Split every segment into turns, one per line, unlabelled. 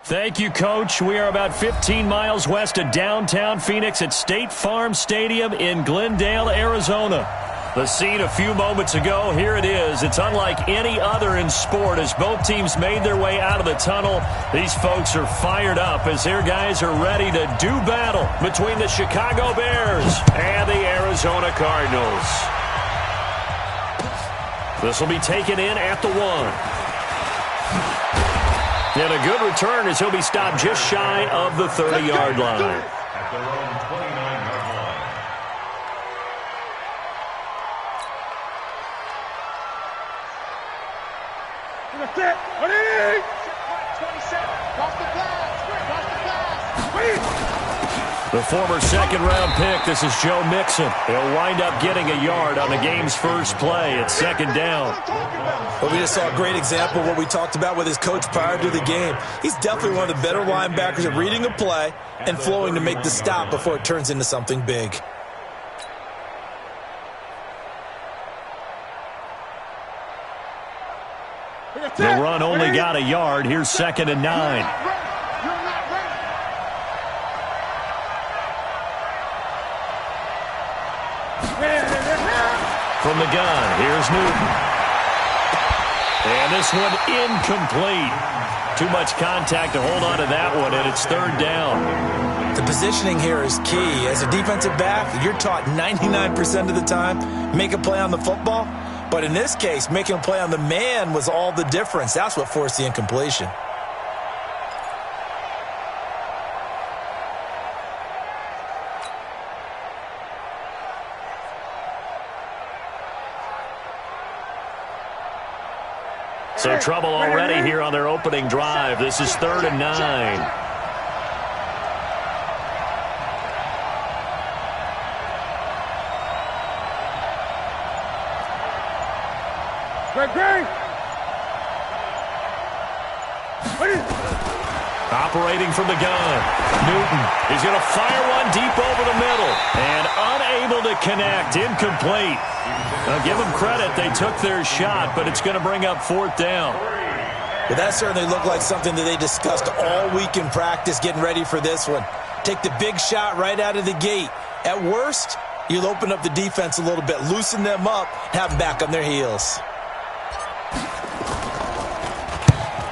Thank you, Coach. We are about 15 miles west of downtown Phoenix at State Farm Stadium in Glendale, Arizona. The scene a few moments ago, here it is. It's unlike any other in sport as both teams made their way out of the tunnel. These folks are fired up as their guys are ready to do battle between the Chicago Bears and the Arizona Cardinals. This will be taken in at the 1. And a good return as he'll be stopped just shy of the 30-yard line.
At their own 29-yard line.
That's it. 27. Cross the pass.
The former second-round pick, this is Joe Mixon. He'll wind up getting a yard on the game's first play at second down.
Well, we just saw a great example of what we talked about with his coach prior to the game. He's definitely one of the better linebackers at reading a play and flowing to make the stop before it turns into something big.
The run only got a yard. Here's 2nd and 9. From the gun, here's Newton. And this one incomplete. Too much contact to hold on to that one, and it's 3rd down.
The positioning here is key. As a defensive back, you're taught 99% of the time, make a play on the football. But in this case, making a play on the man was all the difference. That's what forced the incompletion.
So trouble already here on their opening drive. This is 3rd and 9. Operating from the gun. Newton is going to fire one deep over the middle. And unable to connect. Incomplete. Now, give them credit. They took their shot, but it's going to bring up 4th down.
Well, that certainly looked like something that they discussed all week in practice, getting ready for this one. Take the big shot right out of the gate. At worst, you'll open up the defense a little bit, loosen them up, have them back on their heels.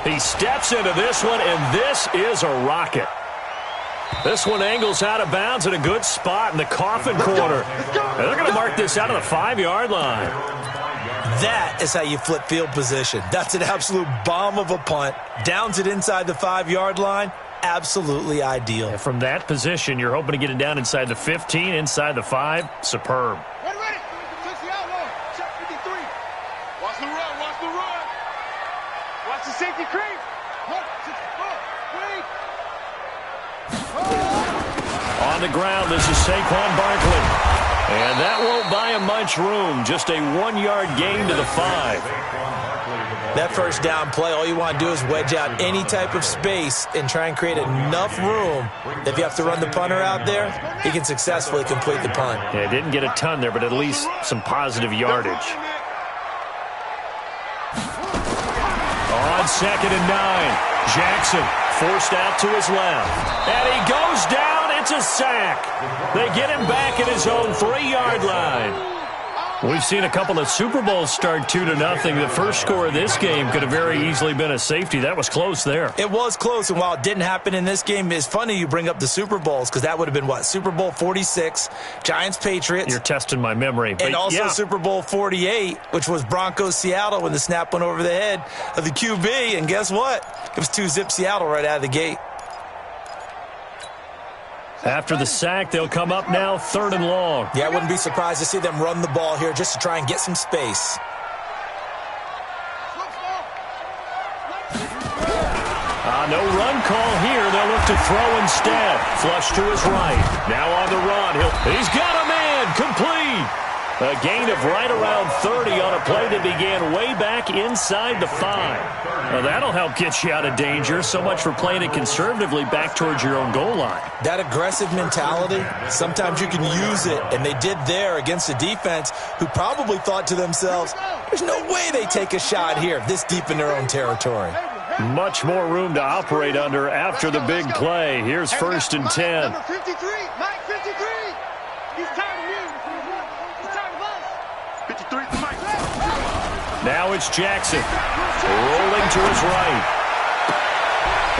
He steps into this one, and this is a rocket. This one angles out of bounds at a good spot in the coffin corner. And they're going to mark this out of the 5-yard line.
That is how you flip field position. That's an absolute bomb of a punt. Downs it inside the 5-yard line. Absolutely ideal.
And from that position, you're hoping to get it down inside the 15, inside the 5. Superb.
Ready. Touch the outlaw. Shot 53. Watch the run. Watch the safety creep.
On the ground, this is Saquon Barkley. And that won't buy him much room. Just a 1-yard gain to the 5.
That first down play, all you want to do is wedge out any type of space and try and create enough room. If you have to run the punter out there, he can successfully complete the punt.
Yeah, didn't get a ton there, but at least some positive yardage. On 2nd and 9, Jackson forced out to his left. And he goes down. It's a sack. They get him back at his own 3-yard line. We've seen a couple of Super Bowls start 2-0. The first score of this game could have very easily been a safety. That was close there.
It was close, and while it didn't happen in this game, it's funny you bring up the Super Bowls because that would have been, what, Super Bowl 46, Giants-Patriots.
You're testing my memory.
And also Super Bowl 48, which was Broncos-Seattle when the snap went over the head of the QB. And guess what? It was 2-zip Seattle right out of the gate.
After the sack, they'll come up now 3rd and long.
Yeah, I wouldn't be surprised to see them run the ball here just to try and get some space.
No run call here. They'll look to throw instead. Flush to his right. Now on the run. He's got a man. Complete. A gain of right around 30 on a play that began way back inside the 5. Well, that'll help get you out of danger. So much for playing it conservatively back towards your own goal line.
That aggressive mentality, sometimes you can use it, and they did there against a defense who probably thought to themselves, there's no way they take a shot here this deep in their own territory.
Much more room to operate under after the big play. Here's 1st and 10.
Number 53, Mike 53. He's tired of you. He's tired of us. 53 to Mike.
Now it's Jackson. Rolling to his right.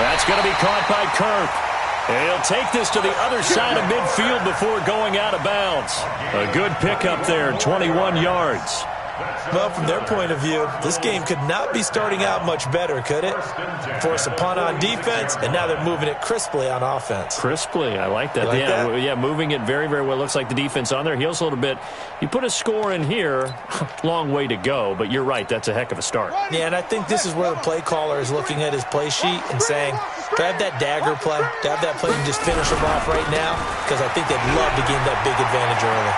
That's going to be caught by Kirk. And he'll take this to the other side of midfield before going out of bounds. A good pickup there, 21 yards.
Well, from their point of view, this game could not be starting out much better, could it? Force a punt on defense, and now they're moving it crisply on offense.
Crisply, I like that.
You like that?
Yeah, moving it very, very well. Looks like the defense on their heels a little bit. You put a score in here, long way to go, but you're right, that's a heck of a start.
Yeah, and I think this is where the play caller is looking at his play sheet and saying, do I have that dagger play? Do I have that play and just finish them off right now? Because I think they'd love to gain that big advantage early.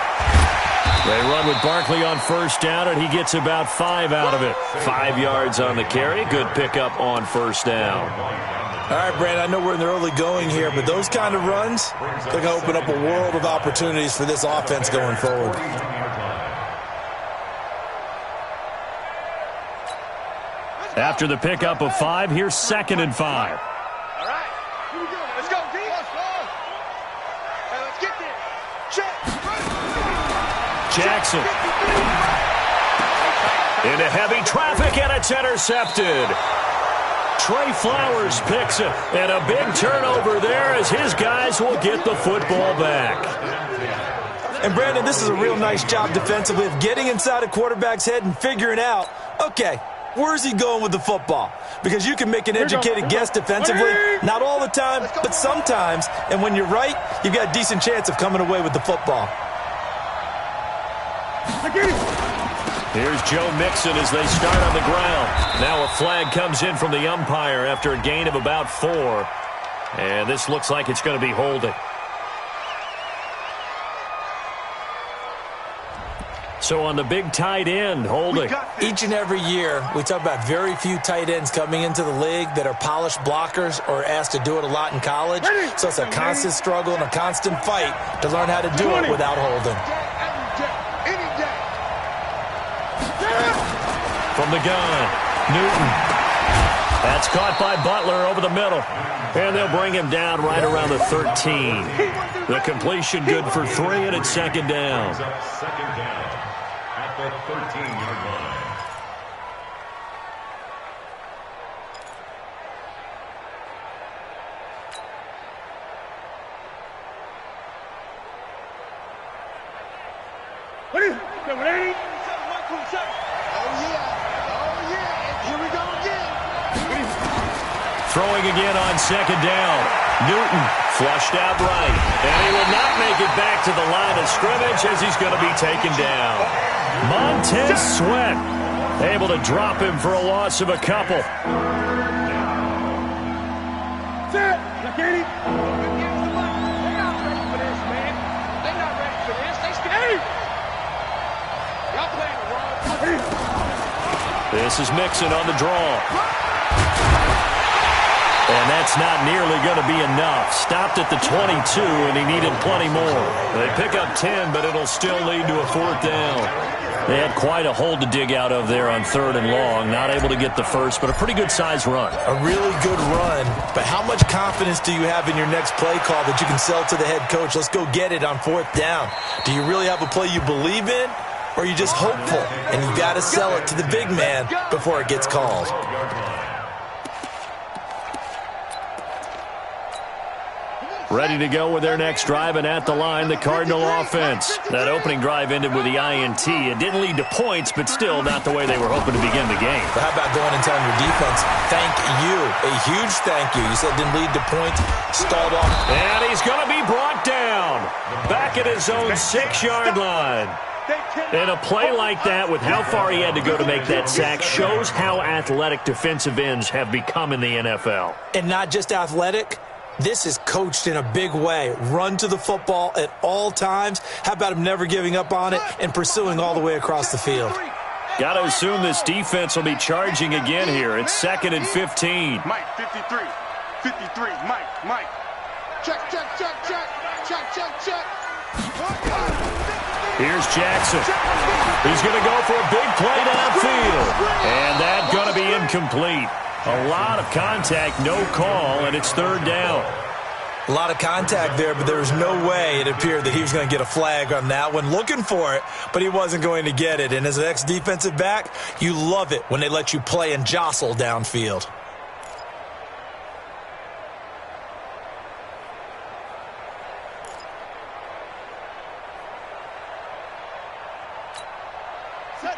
They run with Barkley on 1st down, and he gets about 5 out of it. 5 yards on the carry. Good pickup on 1st down.
All right, Brandon, I know we're in the early going here, but those kind of runs, they're going to open up a world of opportunities for this offense going forward.
After the pickup of 5, here's 2nd and 5.
All right, here we go. Let's go, D. Hey, let's get this. Check.
Jackson. Into heavy traffic, and it's intercepted. Trey Flowers picks it, and a big turnover there as his guys will get the football back.
And, Brandon, this is a real nice job defensively of getting inside a quarterback's head and figuring out, okay, where's he going with the football? Because you can make an educated guess defensively, not all the time, but sometimes. And when you're right, you've got a decent chance of coming away with the football.
Here's Joe Mixon as they start on the ground. Now a flag comes in from the umpire after a gain of about 4. And this looks like it's going to be holding. So on the big tight end, holding.
Each and every year, we talk about very few tight ends coming into the league that are polished blockers or asked to do it a lot in college. So it's a constant struggle and a constant fight to learn how to do it without holding.
From the gun, Newton. That's caught by Butler over the middle. And they'll bring him down right around the 13. The completion good for 3, and it's 2nd down.
Second down at the 13-yard line.
What is it? Number 80?
Throwing again on 2nd down. Newton flushed out right. And he will not make it back to the line of scrimmage as he's going to be taken down. Montez Sweat able to drop him for a loss of a couple.
Set. Look at him. They're not ready for this, man. They're not ready for this. They scared. Y'all playing the wrong.
This is Mixon on the draw. And that's not nearly going to be enough. Stopped at the 22, and he needed plenty more. They pick up 10, but it'll still lead to a 4th down. They had quite a hole to dig out of there on 3rd and long. Not able to get the first, but a pretty good-sized run.
A really good run, but how much confidence do you have in your next play call that you can sell to the head coach? Let's go get it on 4th down. Do you really have a play you believe in, or are you just hopeful, and you've got to sell it to the big man before it gets called?
Ready to go with their next drive, and at the line, the Cardinal offense. That opening drive ended with the INT. It didn't lead to points, but still not the way they were hoping to begin the game.
But how about going and telling your defense, thank you, a huge thank you. You said it didn't lead to points, stalled off.
And he's going to be brought down back at his own 6-yard line. And a play like that, with how far he had to go to make that sack, shows how athletic defensive ends have become in the NFL.
And not just athletic, This is coached in a big way. Run to the football at all times. How about him never giving up on it and pursuing all the way across the field?
Got to assume this defense will be charging again here. It's 2nd and 15.
Mike, 53. 53. Mike. Check.
Here's Jackson. He's going to go for a big play downfield. And that's going to be incomplete. A lot of contact, no call, and it's 3rd down.
A lot of contact there, but there was no way it appeared that he was going to get a flag on that one. Looking for it, but he wasn't going to get it. And as an ex-defensive back, you love it when they let you play and jostle downfield.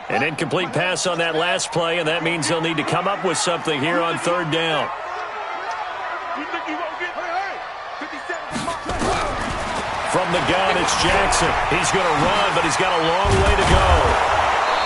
An incomplete pass on that last play, and that means they'll need to come up with something here on 3rd down. From the gun, it's Jackson. He's going to run, but he's got a long way to go.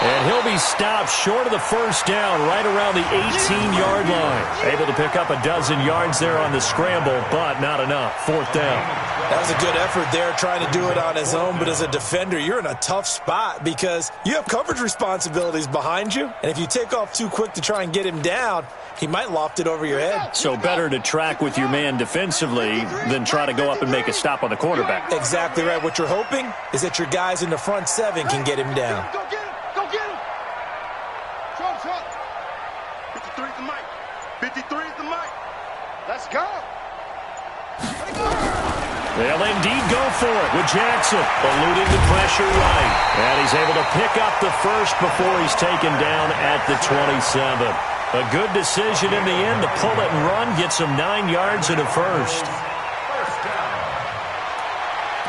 And he'll be stopped short of the 1st down, right around the 18-yard line. Able to pick up a dozen yards there on the scramble, but not enough. 4th down.
That was a good effort there, trying to do it on his own. But as a defender, you're in a tough spot because you have coverage responsibilities behind you. And if you take off too quick to try and get him down, he might loft it over your head.
So better to track with your man defensively than try to go up and make a stop on the quarterback.
Exactly right. What you're hoping is that your guys in the front 7 can get him down.
Go get him. Trump. 53 is the mic. 53 is the mic. Let's go.
They'll indeed go for it with Jackson, eluding the pressure right. And he's able to pick up the first before he's taken down at the 27. A good decision in the end to pull it and run, gets him 9 yards and a first.
First down.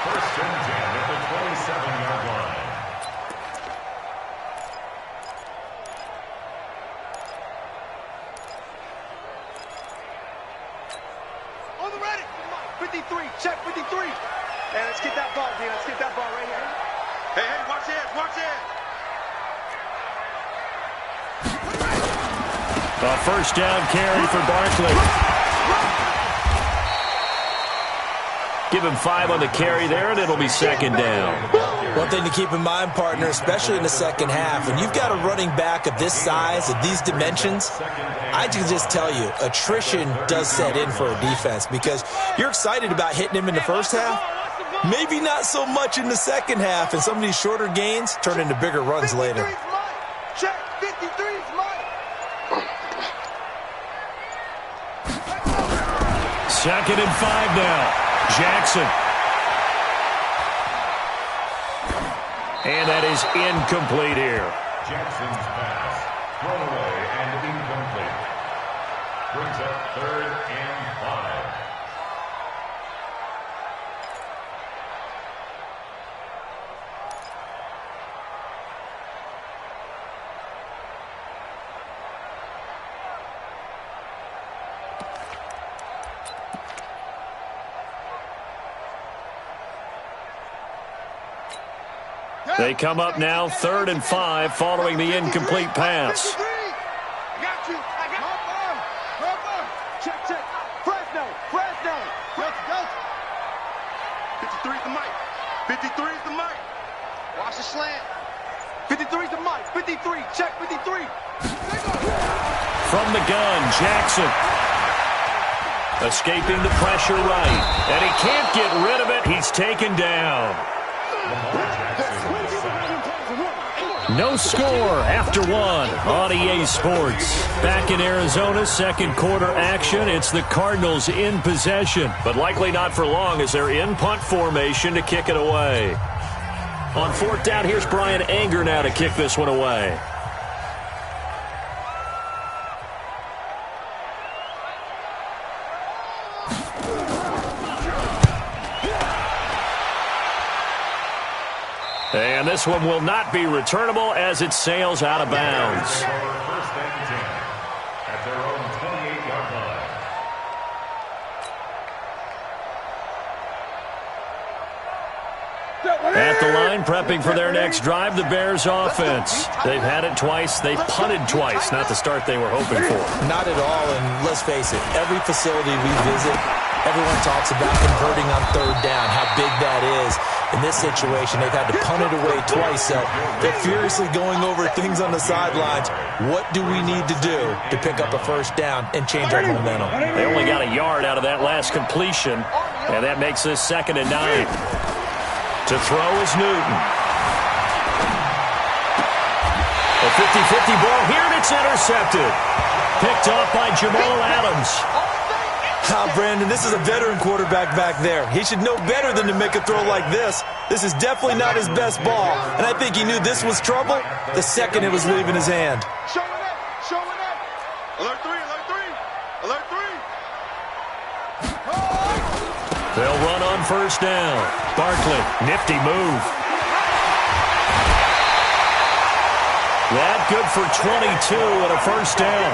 1st and 10 at the 27-yard line.
On the ready. 53. Check 53. Hey, let's get that ball, D. Let's get that ball right here. Hey, watch it.
A 1st down carry for Barkley. Give him 5 on the carry there, and it'll be 2nd down.
One thing to keep in mind, partner, especially in the second half, when you've got a running back of this size, of these dimensions, I can just tell you, attrition does set in for a defense because you're excited about hitting him in the first half, maybe not so much in the second half, and some of these shorter gains turn into bigger runs later.
Check 53 is mine.
2nd and 5 now. Jackson. And that is incomplete here.
Jackson's pass. Thrown away and incomplete. Brings up 3rd and 5.
They come up now 3rd and 5 following the incomplete pass.
I got you. Check. Fresno. Let's go. 53 is the mic. 53 is the mic. Watch the slant. 53 is the mic. 53. Check 53.
From the gun, Jackson. Escaping the pressure right. And he can't get rid of it. He's taken down. No score after 1 on EA Sports. Back in Arizona, 2nd quarter action. It's the Cardinals in possession, but likely not for long as they're in punt formation to kick it away. On 4th down, here's Brian Anger now to kick this one away. And this one will not be returnable as it sails out of bounds.
1st and 10 at their own 28-yard line.
At the line, prepping for their next drive, the Bears offense. They've had it twice. They punted twice. Not the start they were hoping for.
Not at all, and let's face it, every facility we visit, everyone talks about converting on third down, how big that is. In this situation, they've had to punt it away twice, so they're furiously going over things on the sidelines. What do we need to do to pick up a first down and change our momentum?
They only got a yard out of that last completion, and that makes this 2nd and 9. To throw is Newton. A 50-50 ball here, and it's intercepted. Picked off by Jamal Adams.
Brandon, this is a veteran quarterback back there. He should know better than to make a throw like this. This is definitely not his best ball, and I think he knew this was trouble the second it was leaving his hand.
Showing up. Alert 3, alert 3, alert 3.
They'll run on first down. Barkley, nifty move. That good for 22 and a first down.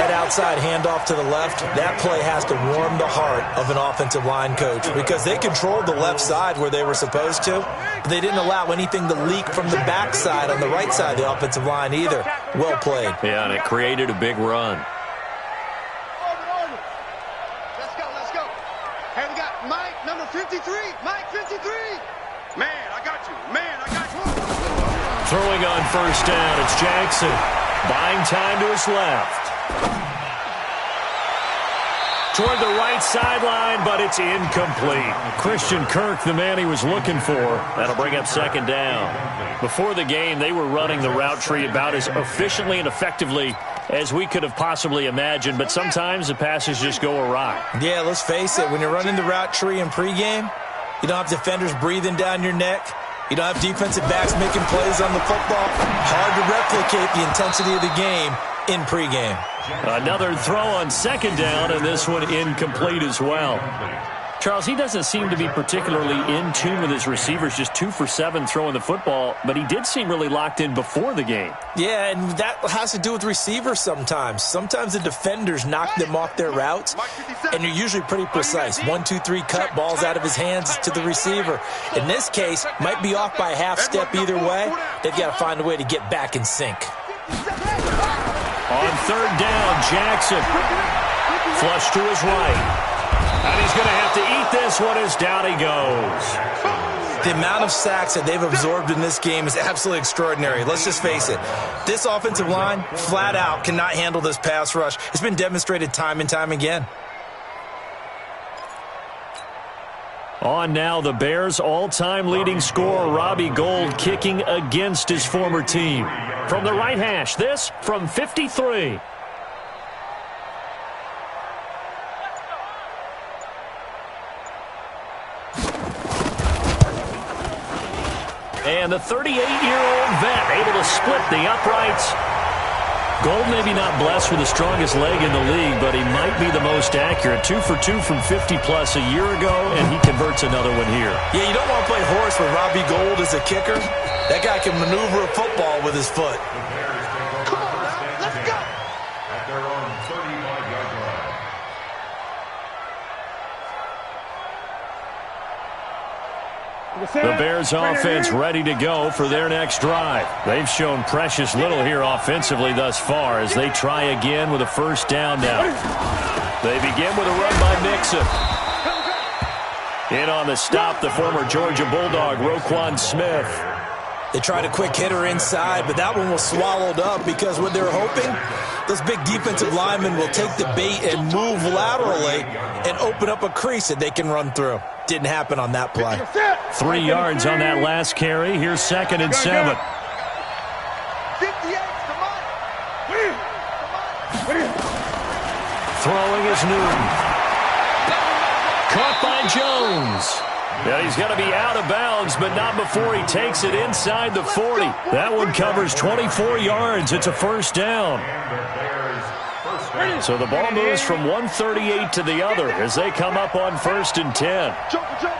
That outside handoff to the left, that play has to warm the heart of an offensive line coach because they controlled the left side where they were supposed to, but they didn't allow anything to leak from the backside on the right side of the offensive line either. Well played.
Yeah, and it created a big run.
Let's go. Hey, we got Mike, number 53. Mike, 53. Man, I got you.
Throwing on first down, it's Jackson. Buying time to his left. Toward the right sideline, but it's incomplete. Christian Kirk, the man he was looking for. That'll bring up 2nd down. Before the game, they were running the route tree about as efficiently and effectively as we could have possibly imagined, but sometimes the passes just go awry.
Yeah, let's face it. When you're running the route tree in pregame, you don't have defenders breathing down your neck. You don't have defensive backs making plays on the football. Hard to replicate the intensity of the game in pregame.
Another throw on 2nd down, and this one incomplete as well. Charles, he doesn't seem to be particularly in tune with his receivers, just 2 for 7 throwing the football, but he did seem really locked in before the game.
Yeah, and that has to do with receivers sometimes. Sometimes the defenders knock them off their routes, and you're usually pretty precise. 1, 2, 3 cut, balls out of his hands to the receiver. In this case, might be off by a half step either way. They've got to find a way to get back in sync.
On 3rd down, Jackson. Flush to his right. And he's going to have to eat this one as down he goes.
The amount of sacks that they've absorbed in this game is absolutely extraordinary. Let's just face it. This offensive line, flat out, cannot handle this pass rush. It's been demonstrated time and time again.
On now, the Bears' all-time leading scorer, Robbie Gould, kicking against his former team. From the right hash, this from 53. And the 38-year-old vet able to split the uprights. Gould maybe not blessed with the strongest leg in the league, but he might be the most accurate. 2 for 2 from 50-plus a year ago, and he converts another one here.
Yeah, you don't want to play horse with Robbie Gould as a kicker. That guy can maneuver a football with his foot.
Come on, let's go.
At their own 35-yard line.
The Bears offense ready to go for their next drive. They've shown precious little here offensively thus far as they try again with a first down now. They begin with a run by Mixon. In on the stop, the former Georgia Bulldog, Roquan Smith.
They tried a quick hitter inside, but that one was swallowed up because what they're hoping, those big defensive linemen will take the bait and move laterally and open up a crease that they can run through. Didn't happen on that play.
3 yards on that last carry. Here's 2nd and 7.
58, come on.
Throwing is Newton. Caught by Jones. Yeah, he's going to be out of bounds, but not before he takes it inside the 40. That one covers 24 yards. It's a first down. So the ball moves from 138 to the other as they come up on 1st and 10.
Joker.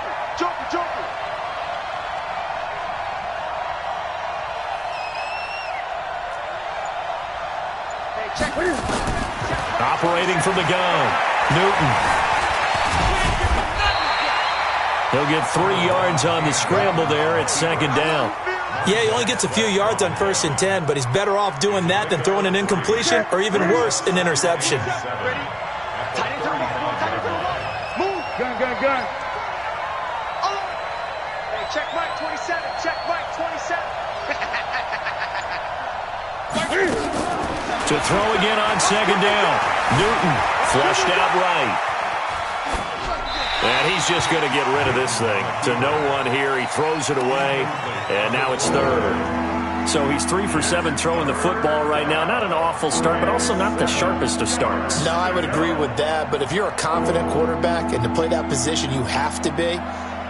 Hey, check.
Operating from the gun, Newton. He'll get 3 yards on the scramble there at second down.
Yeah, he only gets a few yards on 1st and 10, but he's better off doing that than throwing an incompletion or even worse, an interception.
Move. Gun. Hey, check Mike 27. Check Mike 27.
To throw again on second down. Newton flushed out right. And he's just going to get rid of this thing. To no one here. He throws it away, and now it's third. So he's 3 for 7 throwing the football right now. Not an awful start, but also not the sharpest of starts.
No, I would agree with that. But if you're a confident quarterback and to play that position, you have to be.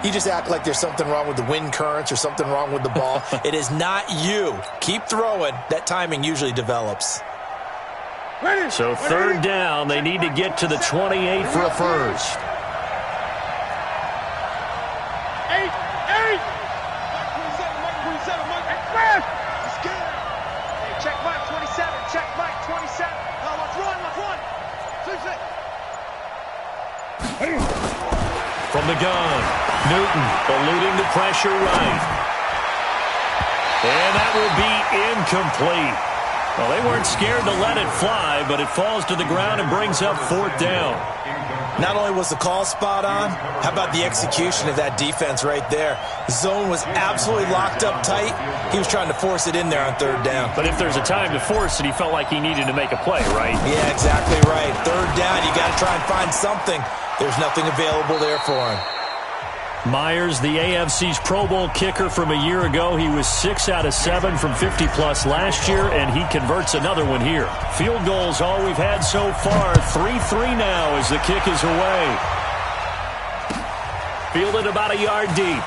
You just act like there's something wrong with the wind currents or something wrong with the ball.
It is not you. Keep throwing. That timing usually develops.
So third down, they need to get to the 28 for a first.
Check Mike 27. Check Mike 27. Now let's run.
From the gun, Newton eluding the pressure right. And that will be incomplete. Well, they weren't scared to let it fly, but it falls to the ground and brings up 4th down.
Not only was the call spot on, how about the execution of that defense right there? The zone was absolutely locked up tight. He was trying to force it in there on 3rd down.
But if there's a time to force it, he felt like he needed to make a play, right?
Yeah, exactly right. 3rd down, you got to try and find something. There's nothing available there for him.
Myers, the AFC's Pro Bowl kicker from a year ago. He was 6 out of 7 from 50-plus last year, and he converts another one here. Field goals all we've had so far. 3-3 now as the kick is away. Fielded about a yard deep.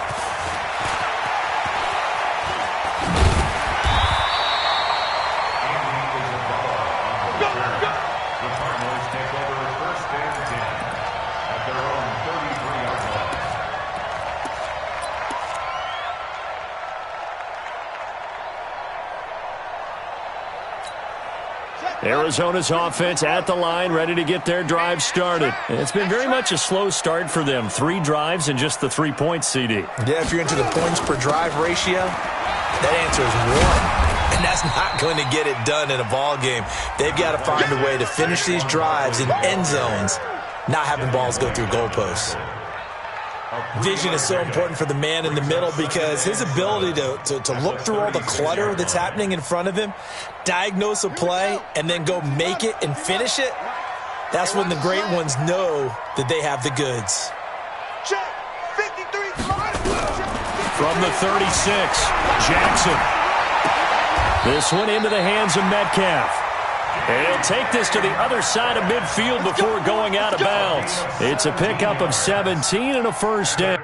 Arizona's offense at the line, ready to get their drive started. And it's been very much a slow start for them. 3 drives and just the 3 points, CD.
Yeah, if you're into the points per drive ratio, that answer is 1. And that's not going to get it done in a ball game. They've got to find a way to finish these drives in end zones, not having balls go through goalposts. Vision is so important for the man in the middle because his ability to look through all the clutter that's happening in front of him, diagnose a play, and then go make it and finish it, that's when the great ones know that they have the goods.
From the 36, Jackson. This one into the hands of Metcalf. And he'll take this to the other side of midfield before going out of bounds. It's a pickup of 17 and a first down.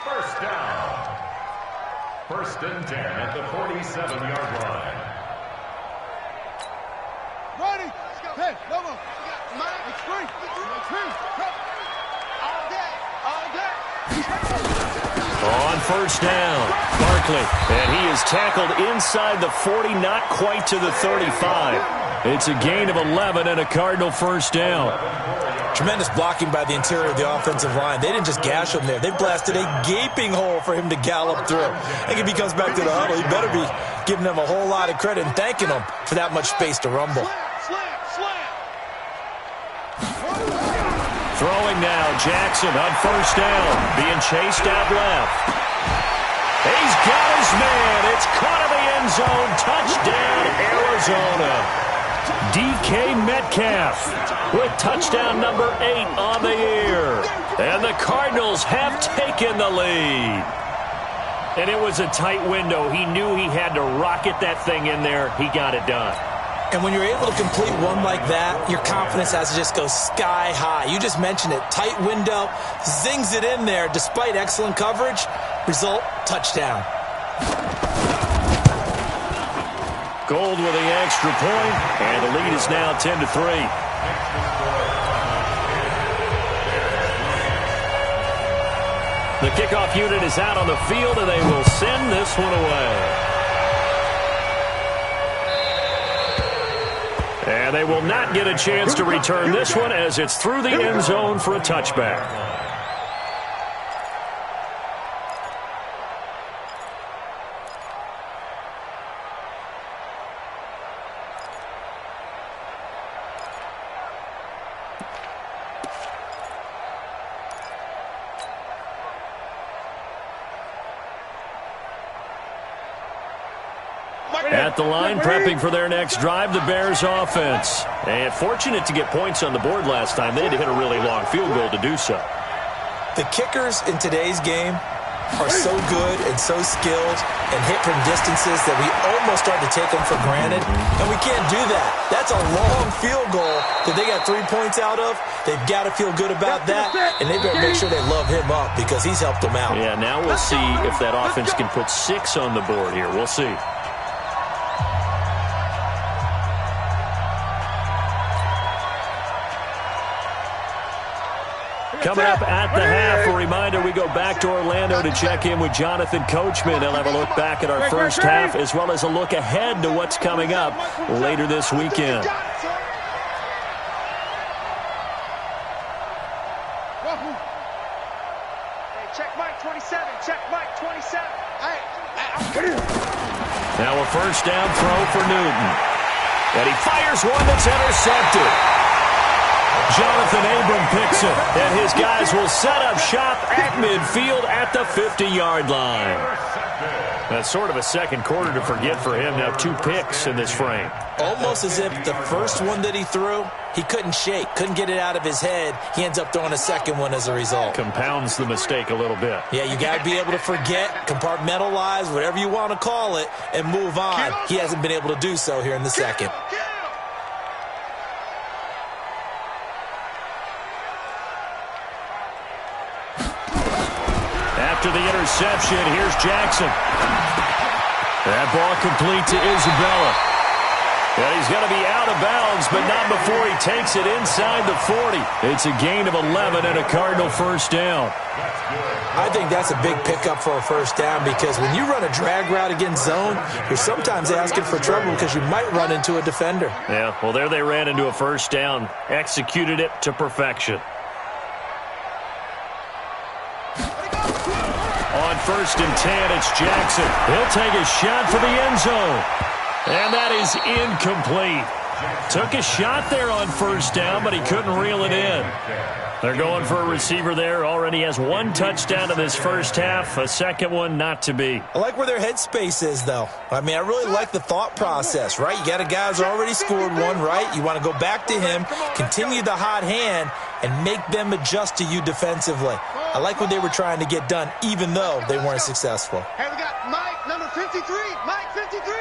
First down. 1st and 10 at the 47-yard line.
Ready? Let's go. Hey, no more. It's free. All day.
On first down, Barkley. And he is tackled inside the 40, not quite to the 35. It's a gain of 11 and a Cardinal first down.
Tremendous blocking by the interior of the offensive line. They didn't just gash him there. They blasted a gaping hole for him to gallop through. I think if he comes back to the huddle, he better be giving them a whole lot of credit and thanking them for that much space to rumble.
Throwing now, Jackson on first down, being chased out left. He's got his man. It's caught in the end zone. Touchdown, Arizona. DK Metcalf with touchdown number 8 on the year. And the Cardinals have taken the lead. And it was a tight window. He knew he had to rocket that thing in there. He got it done.
And when you're able to complete one like that, your confidence has to just go sky high. You just mentioned it. Tight window, zings it in there despite excellent coverage. Result, touchdown.
Gold with the extra point, and the lead is now 10-3. The kickoff unit is out on the field, and they will send this one away. And they will not get a chance to return this one as it's through the end zone for a touchback. At the line, prepping for their next drive, the Bears offense. And fortunate to get points on the board last time. They had to hit a really long field goal to do so.
The kickers in today's game are so good and so skilled and hit from distances that we almost start to take them for granted, and we can't do that. That's a long field goal that they got 3 points out of. They've got to feel good about that, and they better make sure they love him up because he's helped them out.
Yeah, now we'll see if that offense can put 6 on the board here. We'll see. Coming up at the half, a reminder, we go back to Orlando to check in with Jonathan Coachman. He'll have a look back at our first half as well as a look ahead to what's coming up later this weekend.
Check Mike 27. Check Mike 27.
Now a first down throw for Newton. And he fires one that's intercepted. Jonathan Abram picks it, and his guys will set up shop at midfield at the 50-yard line. That's sort of a second quarter to forget for him. Now 2 picks in this frame.
Almost as if the first one that he threw, he couldn't shake, couldn't get it out of his head. He ends up throwing a second one as a result.
Compounds the mistake a little bit.
Yeah, you got to be able to forget, compartmentalize, whatever you want to call it, and move on. He hasn't been able to do so here in the second.
After the interception, here's Jackson. That ball complete to Isabella. And he's going to be out of bounds, but not before he takes it inside the 40. It's a gain of 11 and a Cardinal first down.
I think that's a big pickup for a first down because when you run a drag route against zone, you're sometimes asking for trouble because you might run into a defender.
Yeah, well, there they ran into a first down. Executed it to perfection. On 1st and 10, it's Jackson. He'll take a shot for the end zone. And that is incomplete. Took a shot there on first down, but he couldn't reel it in. They're going for a receiver there. Already has 1 touchdown in this first half. A second one not to be.
I like where their headspace is, though. I mean, I really like the thought process, right? You got a guy who's already scored one, right? You want to go back to him, continue the hot hand, and make them adjust to you defensively. I like what they were trying to get done, even though they weren't successful.
Hey, we got Mike, number 53. Mike 53.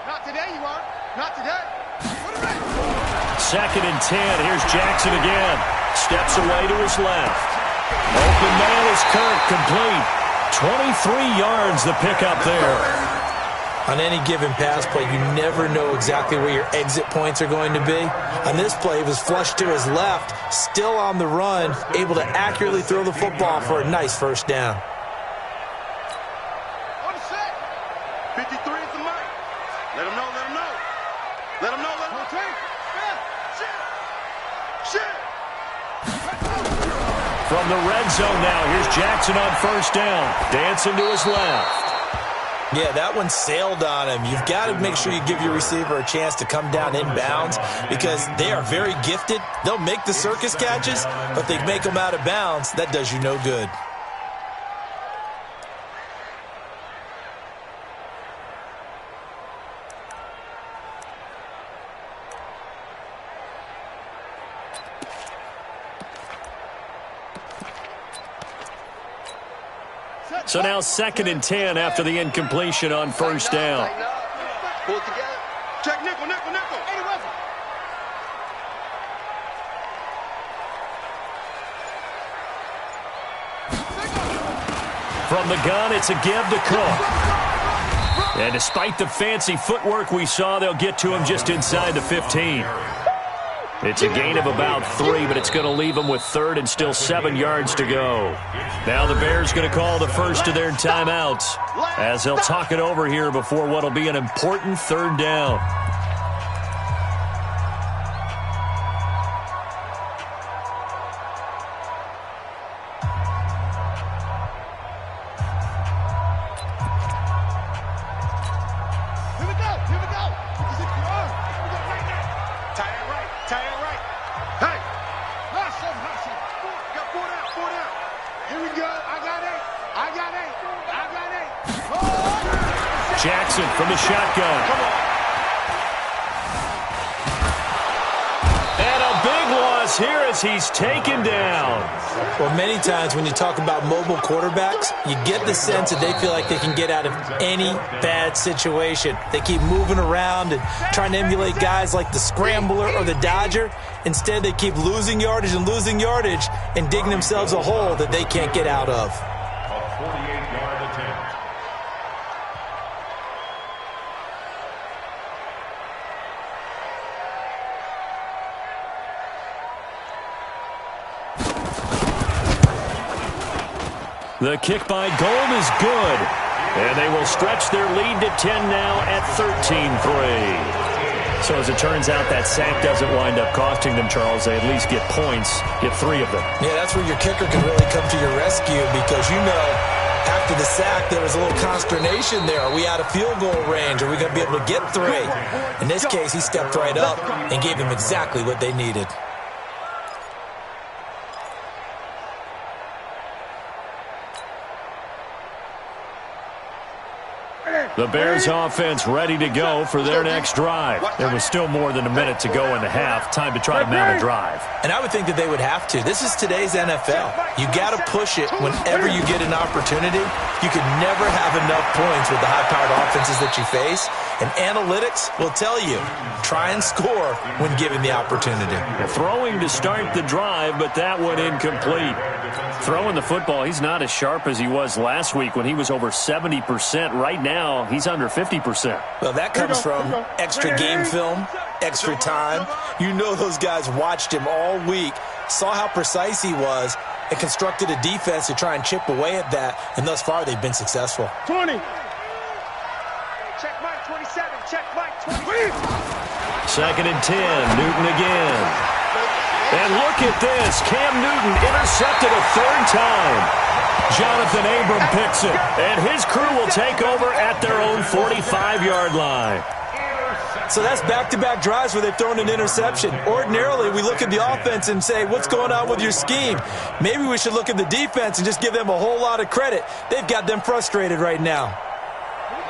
Not today, you are. Not today.
2nd and 10. Here's Jackson again. Steps away to his left. Open man is Kirk, complete. 23 yards the pickup there.
On any given pass play, you never know exactly where your exit points are going to be. On this play, it was flushed to his left, still on the run, able to accurately throw the football for a nice first down.
On the set. 53 is the Mike. Let him know, let him know. Let him know, let him know. Shit.
From the red zone now, here's Jackson on first down. Dancing to his left.
Yeah, that one sailed on him. You've got to make sure you give your receiver a chance to come down inbounds because they are very gifted. They'll make the circus catches, but they make them out of bounds. That does you no good.
So now 2nd and 10 after the incompletion on first down.
Pull it together. Check nickel, nickel, nickel. Any weapon.
From the gun, it's a give to Cook. And despite the fancy footwork we saw, they'll get to him just inside the 15. It's a gain of about 3, but it's going to leave them with third and still 7 yards to go. Now the Bears going to call the first of their timeouts as they'll talk it over here before what will be an important third down. Jackson from the shotgun. And a big loss here as he's taken down.
Well, many times when you talk about mobile quarterbacks, you get the sense that they feel like they can get out of any bad situation. They keep moving around and trying to emulate guys like the Scrambler or the Dodger. Instead, they keep losing yardage and digging themselves a hole that they can't get out of.
A 48-yard attempt.
The kick by Gold is good. And they will stretch their lead to 10 now at 13-3. So as it turns out, that sack doesn't wind up costing them, Charles. They at least get points, get 3 of them.
Yeah, that's where your kicker can really come to your rescue because, after the sack, there was a little consternation there. Are we out of field goal range? Are we going to be able to get 3? In this case, he stepped right up and gave them exactly what they needed.
The Bears offense ready to go for their next drive. There was still more than a minute to go in the half. Time to try to mount a drive.
And I would think that they would have to. This is today's NFL. You got to push it whenever you get an opportunity. You can never have enough points with the high-powered offenses that you face. And analytics will tell you, try and score when given the opportunity.
Throwing to start the drive, but that one incomplete. Throwing the football, he's not as sharp as he was last week when he was over 70%. Right now, he's under 50%.
Well, that comes from extra game film, extra time. Those guys watched him all week, saw how precise he was, and constructed a defense to try and chip away at that. And thus far, they've been successful.
20. Check Mike 27. Check Mike 27.
2nd and 10. Newton again. And look at this. Cam Newton intercepted a 3rd time. Jonathan Abram picks it. And his crew will take over at their own 45-yard line.
So that's back-to-back drives where they've thrown an interception. Ordinarily, we look at the offense and say, what's going on with your scheme? Maybe we should look at the defense and just give them a whole lot of credit. They've got them frustrated right now.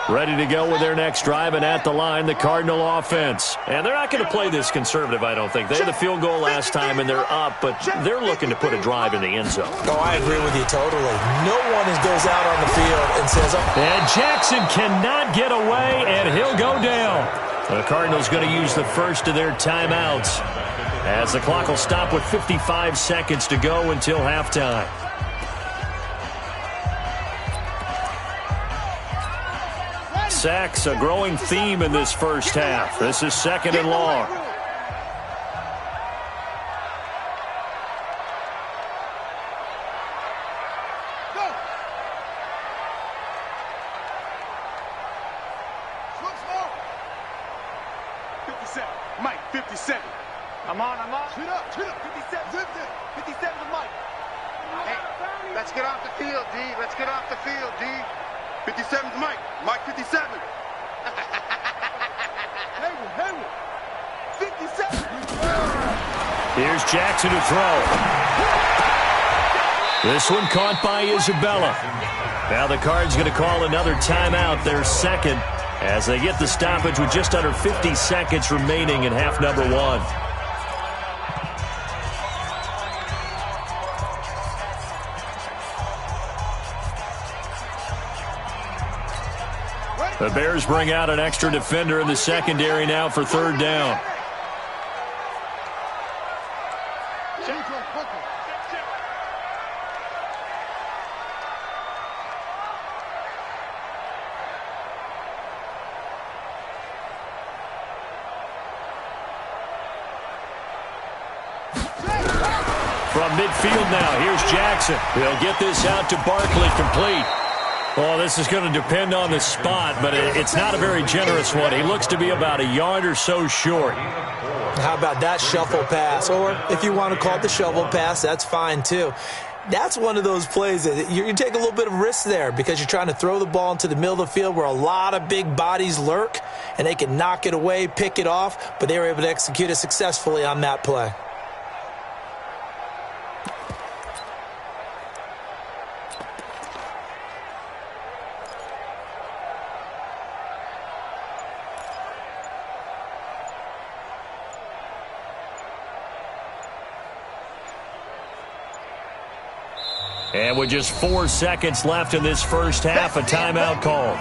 Ready to go with their next drive, and at the line, the Cardinal offense. And they're not going to play this conservative, I don't think. They had the field goal last time, and they're up, but they're looking to put a drive in the end zone.
Oh, I agree with you totally. No one goes out on the field and says, oh.
And Jackson cannot get away, and he'll go down. The Cardinals going to use the first of their timeouts as the clock will stop with 55 seconds to go until halftime. Sacks, a growing theme in this first half. This is 2nd and long.
Go. 57. Mike, 57. I'm on. Shoot up. 57. 57 to Mike. Hey, let's get off the field, D. 57 to Mike. Mike, 57. Hayward. 57.
Here's Jackson to throw. This one caught by Isabella. Now the Cards going to call another timeout, their second, as they get the stoppage with just under 50 seconds remaining in half number 1.
Ready?
The Bears bring out an extra defender in the secondary now for third down. From midfield now, here's Jackson. He'll get this out to Barkley, complete. Oh, this is going to depend on the spot, but it's not a very generous one. He looks to be about a yard or so short.
How about that shuffle pass? Or if you want to call it the shovel pass, that's fine too. That's one of those plays that you take a little bit of risk there because you're trying to throw the ball into the middle of the field where a lot of big bodies lurk, and they can knock it away, pick it off, but they were able to execute it successfully on that play.
And with just 4 seconds left in this first half, a timeout call.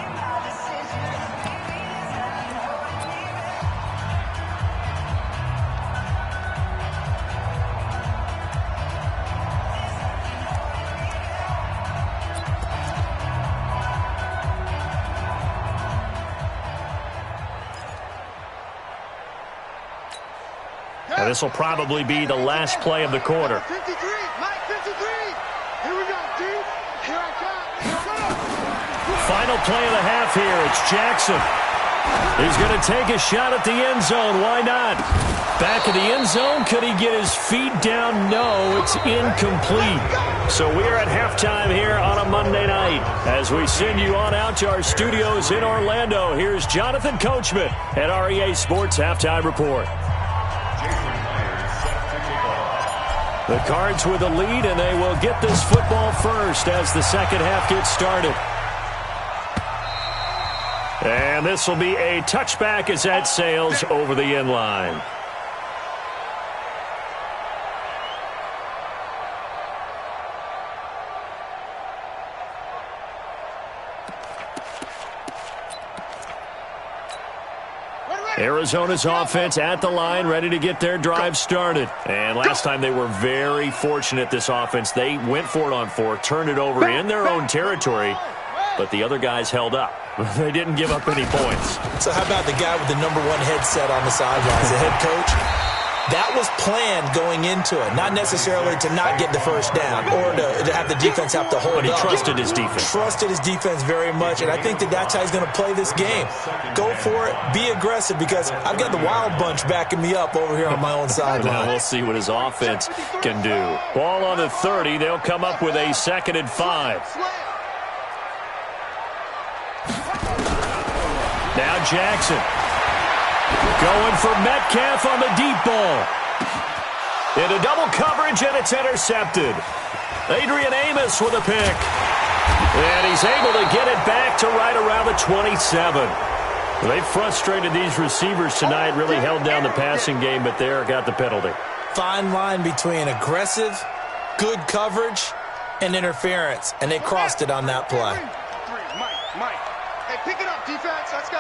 Now, this will probably be the last play of the quarter.
53, Mike, 53. Here we go, D. Here I come.
Final play of the half here. It's Jackson. He's going to take a shot at the end zone. Why not? Back in the end zone. Could he get his feet down? No, it's incomplete. So we are at halftime here on a Monday night. As we send you on out to our studios in Orlando, here's Jonathan Coachman at REA Sports Halftime Report. The Cards with the lead, and they will get this football first as the second half gets started. And this will be a touchback as that sails over the end line. Arizona's offense at the line, ready to get their drive started. And last time they were very fortunate, this offense. They went for it on 4, turned it over in their own territory, but the other guys held up. They didn't give up any points.
So how about the guy with the #1 headset on the sidelines, the head coach? That was planned going into it, not necessarily to not get the first down or to have the defense have to hold up.
But he trusted his defense.
Trusted his defense very much, and I think that's how he's going to play this game. Go for it, be aggressive, because I've got the wild bunch backing me up over here on my own sideline.
Now we'll see what his offense can do. Ball on the 30. They'll come up with a 2nd and 5. Now Jackson. Going for Metcalf on the deep ball. Into double coverage, and it's intercepted. Adrian Amos with a pick. And he's able to get it back to right around the 27. They frustrated these receivers tonight, really held down the passing game, but there got the penalty.
Fine line between aggressive, good coverage, and interference, and they crossed it on that play.
Mike. Hey, pick it up, defense. Let's go.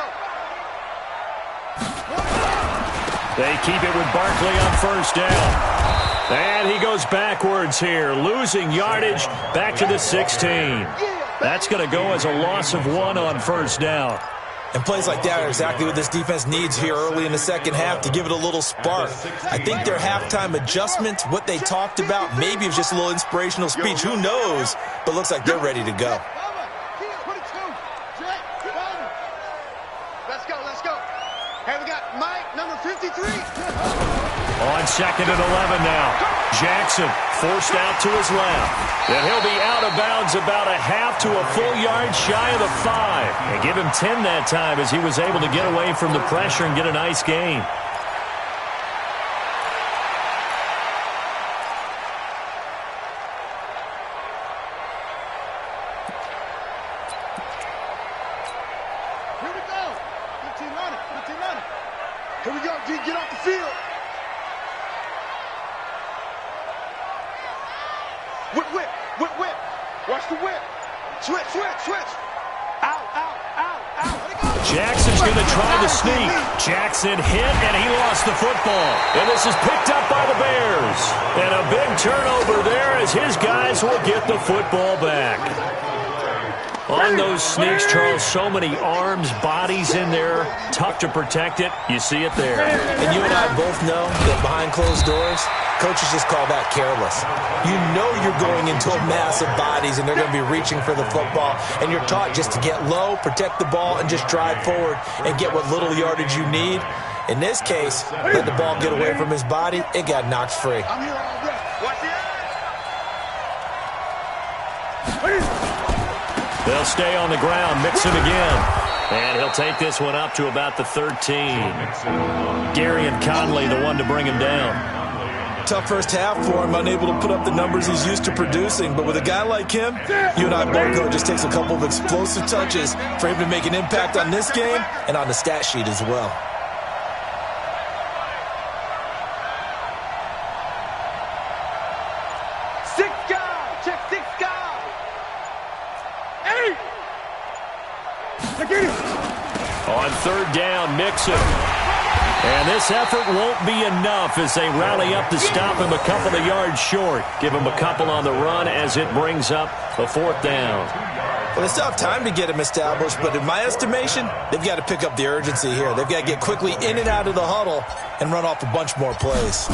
They keep it with Barkley on first down. And he goes backwards here, losing yardage back to the 16. That's going to go as a loss of 1 on first down.
And plays like that are exactly what this defense needs here early in the second half to give it a little spark. I think their halftime adjustments, what they talked about, maybe it was just a little inspirational speech. Who knows? But looks like they're ready to go.
Let's go. Hey, we got Mike, number 53.
On 2nd and 11 now. Jackson forced out to his left. And he'll be out of bounds about a half to a full yard shy of the 5. And give him 10 that time as he was able to get away from the pressure and get a nice gain.
Here we go. 15 on it. Here we go, D. Get off the field. Whip. Watch the whip. Switch. Out. Let it go.
Jackson's going to try the sneak. Jackson hit, and he lost the football. And this is picked up by the Bears. And a big turnover there as his guys will get the football back. On those sneaks, Charles, so many arms, bodies in there. Tough to protect it. You see it there.
And you and I both know that behind closed doors, coaches just call that careless. You know you're going into a mass of bodies, and they're going to be reaching for the football. And you're taught just to get low, protect the ball, and just drive forward and get what little yardage you need. In this case, let the ball get away from his body. It got knocked free.
I'm here already. Watch it.
They'll stay on the ground, mix him again. And he'll take this one up to about the 13. Gary and Conley, the one to bring him down.
Tough first half for him, unable to put up the numbers he's used to producing. But with a guy like him, you and I both know it just takes a couple of explosive touches for him to make an impact on this game and on the stat sheet as well.
Six guys. Check six guys. Eight.
On third down, Mixon. And this effort won't be enough as they rally up to stop him a couple of yards short. Give him a couple on the run as it brings up a fourth down.
Well, they still have time to get him established, but in my estimation, they've got to pick up the urgency here. They've got to get quickly in and out of the huddle and run off a bunch more plays.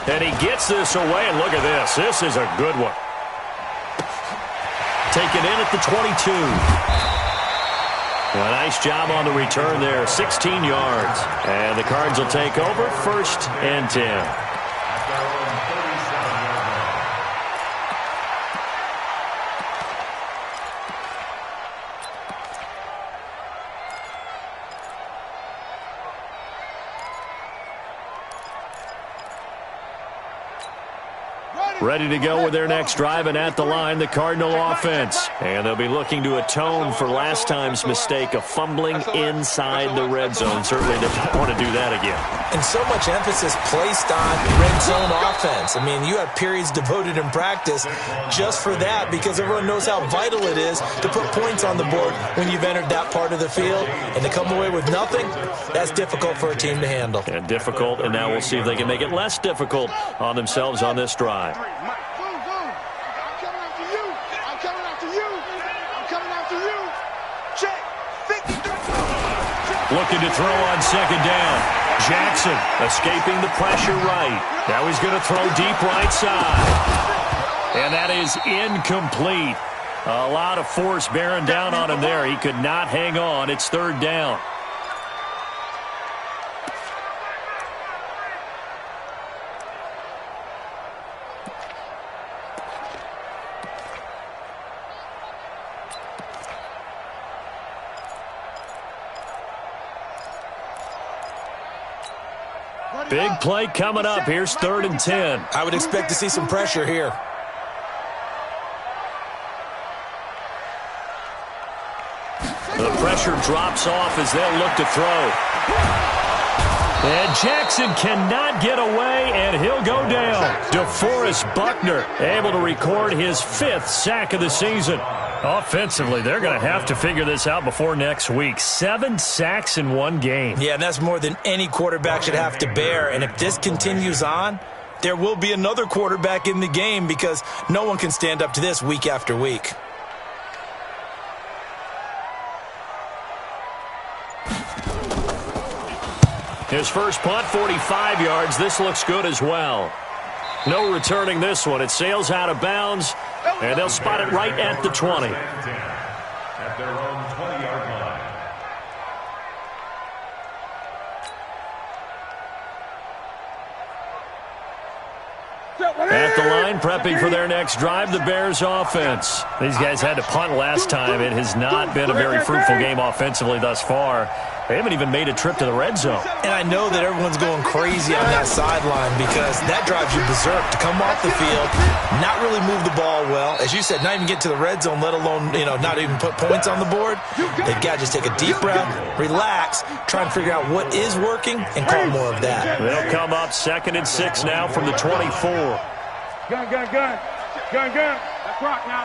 And he gets this away, and look at this. This is a good one. Taken in at the 22. A nice job on the return there, 16 yards. And the Cards will take over, 1st and 10. Ready to go with their next drive, and at the line, the Cardinal offense. And they'll be looking to atone for last time's mistake of fumbling inside the red zone. Certainly they don't want to do that again.
And so much emphasis placed on red zone offense. I mean, you have periods devoted in practice just for that because everyone knows how vital it is to put points on the board when you've entered that part of the field. And to come away with nothing, that's difficult for a team to handle.
And difficult, and now we'll see if they can make it less difficult on themselves on this drive.
Mike, boom, boom. I'm coming after you. I'm coming after you. I'm coming after you. Check. 50.
Looking to throw on second down. Jackson escaping the pressure right. Now he's going to throw deep right side. And that is incomplete. A lot of force bearing down on him there. He could not hang on. It's third down. Big play coming up. Here's 3rd and 10.
I would expect to see some pressure here.
The pressure drops off as they'll look to throw. And Jackson cannot get away, and he'll go down. DeForest Buckner able to record his 5th sack of the season. Offensively, they're going to have to figure this out before next week. 7 sacks in one game.
Yeah, and that's more than any quarterback should have to bear. And if this continues on, there will be another quarterback in the game because no one can stand up to this week after week.
His first punt, 45 yards. This looks good as well. No returning this one. It sails out of bounds, and they'll spot it right at the 20.
At their own 20-yard line.
At the line, prepping for their next drive, the Bears offense. These guys had to punt last time. It has not been a very fruitful game offensively thus far. They haven't even made a trip to the red zone.
And I know that everyone's going crazy on that sideline because that drives you berserk to come off the field, not really move the ball well. As you said, not even get to the red zone, let alone, not even put points on the board. They've got to just take a deep breath, relax, try and figure out what is working, and call more of that.
They'll come up 2nd and 6 now from the 24.
Gun, gun, gun. Gun, gun. That's rock now.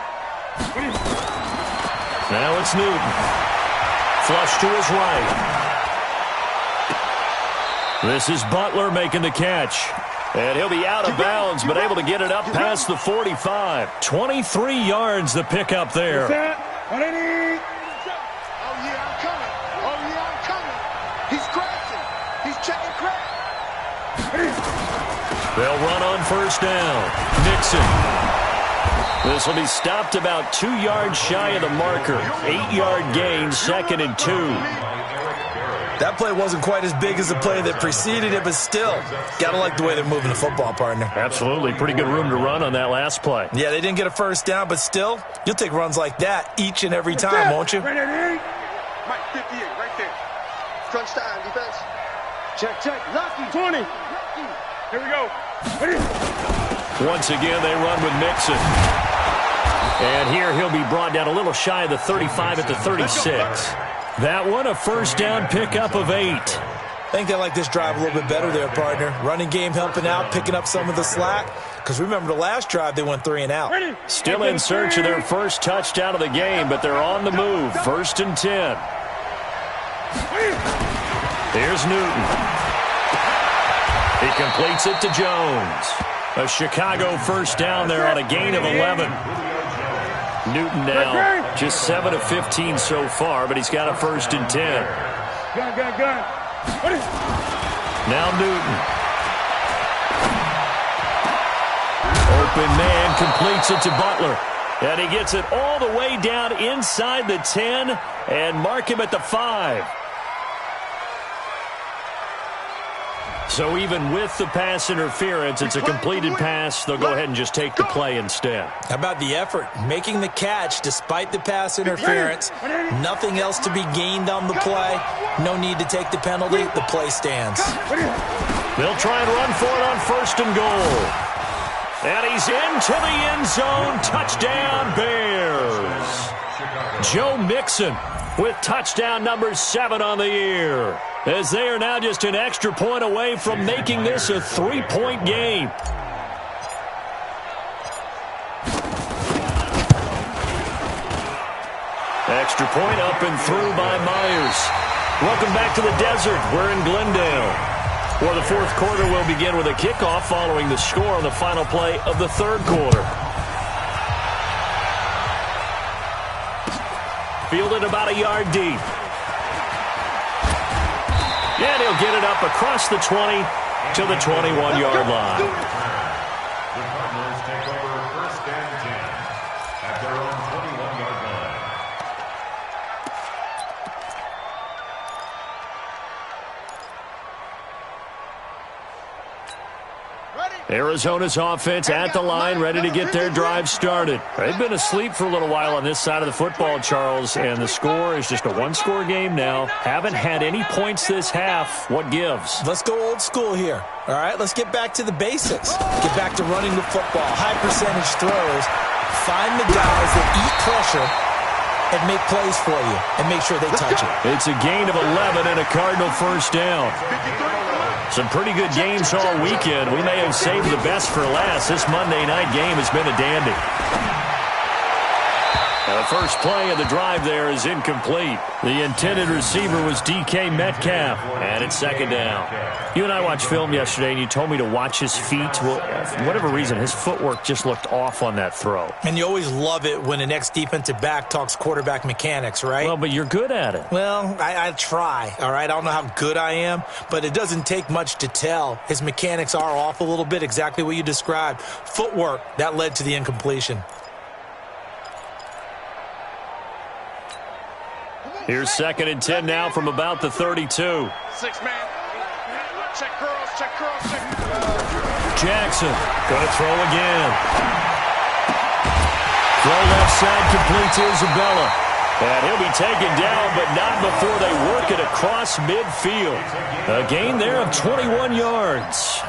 Now it's Newton. flush to his right. This is Butler making the catch. And he'll be out of bounds, but able to get it up past the 45. 23 yards the pickup there.
Oh, yeah, I'm coming. Oh, yeah, I'm coming. He's crashing. He's checking crack.
They'll run on first down. Nixon. This will be stopped about 2 yards shy of the marker. 8-yard gain, 2nd and 2.
That play wasn't quite as big as the play that preceded it, but still, got to like the way they're moving the football, partner.
Absolutely. Pretty good room to run on that last play.
Yeah, they didn't get a first down, but still, you'll take runs like that each and every time, won't you?
Mike, 58, right there. Crunch time, defense. Check. Lucky. 20. Lucky. Here we go. Ready?
Once again, they run with Mixon. And here he'll be brought down a little shy of the 35 at the 36. That one, a first down pickup of 8.
I think they like this drive a little bit better there, partner. Running game helping out, picking up some of the slack. Because remember, the last drive, they went 3 and out.
Still in search of their first touchdown of the game, but they're on the move. 1st and 10. Here's Newton. He completes it to Jones. A Chicago first down there on a gain of 11. Newton now just 7 of 15 so far, but he's got a 1st and 10.
Gun.
Now Newton. Open man completes it to Butler. And he gets it all the way down inside the 10 and mark him at the 5. So even with the pass interference, it's a completed pass. They'll go ahead and just take the play instead.
How about the effort? Making the catch despite the pass interference. Nothing else to be gained on the play. No need to take the penalty. The play stands.
They'll try and run for it on 1st and goal. And he's into the end zone. Touchdown, Bears. Joe Mixon with touchdown number 7 on the year, as they are now just an extra point away from making this a 3-point game. Extra point up and through by Myers. Welcome back to the desert. We're in Glendale, where the 4th quarter will begin with a kickoff following the score on the final play of the 3rd quarter. Fielded about a yard deep. And he'll get it up across the 20 to the 21-yard line.
The Cardinals take over 1st and 10 at their own 21-yard line.
Arizona's offense at the line, ready to get their drive started. They've been asleep for a little while on this side of the football, Charles, and the score is just a one-score game now. Haven't had any points this half. What gives?
Let's go old school here. All right, let's get back to the basics. Get back to running the football, high percentage throws. Find the guys that eat pressure and make plays for you and make sure they touch it.
It's a gain of 11 and a Cardinal first down. Some pretty good games all weekend. We may have saved the best for last. This Monday night game has been a dandy. Now the first play of the drive there is incomplete. The intended receiver was DK Metcalf, and it's 2nd down. You and I watched film yesterday, and you told me to watch his feet. Well, for whatever reason, his footwork just looked off on that throw.
And you always love it when an ex-defensive back talks quarterback mechanics, right?
Well, but you're good at it.
Well, I try, all right? I don't know how good I am, but it doesn't take much to tell. His mechanics are off a little bit, exactly what you described. Footwork, that led to the incompletion.
Here's 2nd and 10 now from about the 32.
6-man. Check curls, check curls, check curls.
Jackson going to throw again. Throw left side complete to Isabella. And he'll be taken down, but not before they work it across midfield. A gain there of 21 yards.